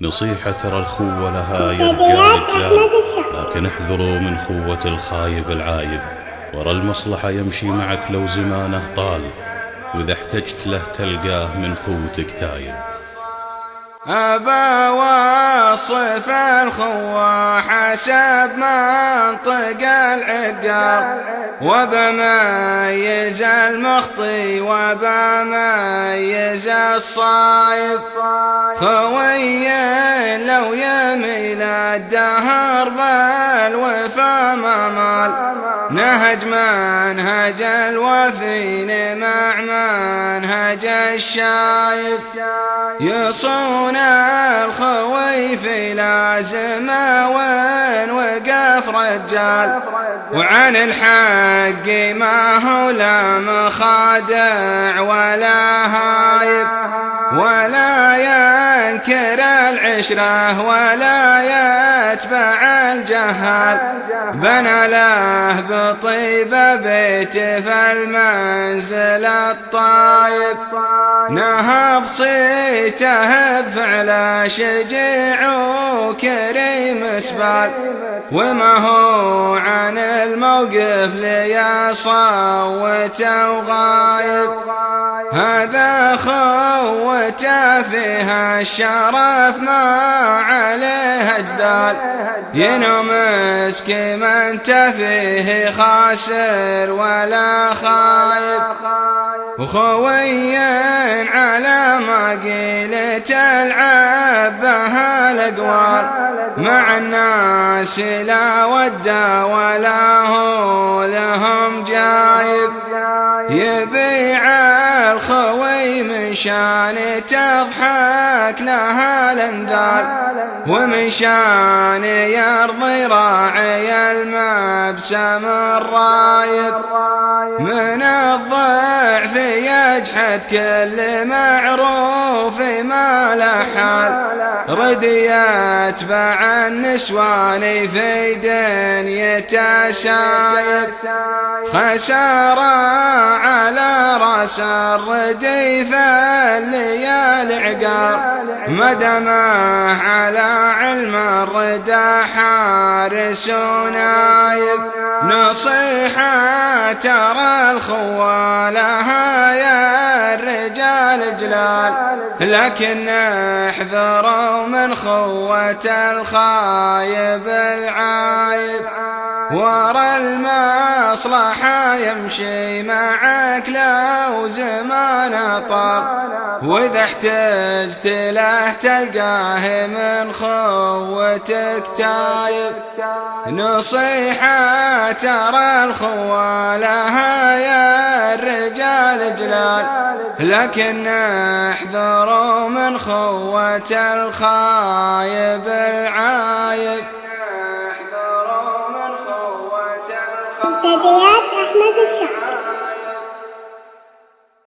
نصيحة ترى الخوة لها يا رجال، لكن احذروا من خوة الخايب العايب. ورا المصلحة يمشي معك لو زمانه طال، وإذا احتجت له تلقاه من خوتك تايب. أبا وصف الخوة حسب منطق العقال، وبميز المخطي وبميز الصايب. خوي لو يميل الدهر بالوفا ما مال، نهج منهج الوفين مع منهج الشايب. يصون الخوي في لازمه وين وقف رجال، وعن الحق ما هو لا مخادع ولا هايب، ولا ينكر العشرة ولا يتبع الجهال. بنى له بطيبة بيت في المنزل الطايب، نهض صيته بفعل شجيع وكريم سبال، وما هو عن الموقف لي صوت وغايب. هذا خوته فيها الشرف ما عليه جدال، ينوم مسكي من تفيه خاسر ولا خايب. وخوي على ما قيل تلعب بها الأقوال، مع الناس لا ودا ولا هو لهم جايب. يبيع الخوي من شان تضحك لها الانذار، ومن شان يرضي راعي المبسم الرايب. من الضعف يجحد كل معروف ما له حال، رد يتبع النسوان في دنيته سايب. خسارة على راس الرديف الليالي عقار، مدمه على علم الردى حارس ونايب. نصيحة ترى الخوة لها يا الرجال جلال، لكن احذروا من خوة الخايب العايب. ورا المصلحة يمشي معك لو زمان طار، وإذا احتجت له تلقاه من خوتك تايب. نصيحة ترى الخوة لها يا الرجال جلال، لكن احذروا من خوة الخايب العايب. بدايات أحمد الشاعر.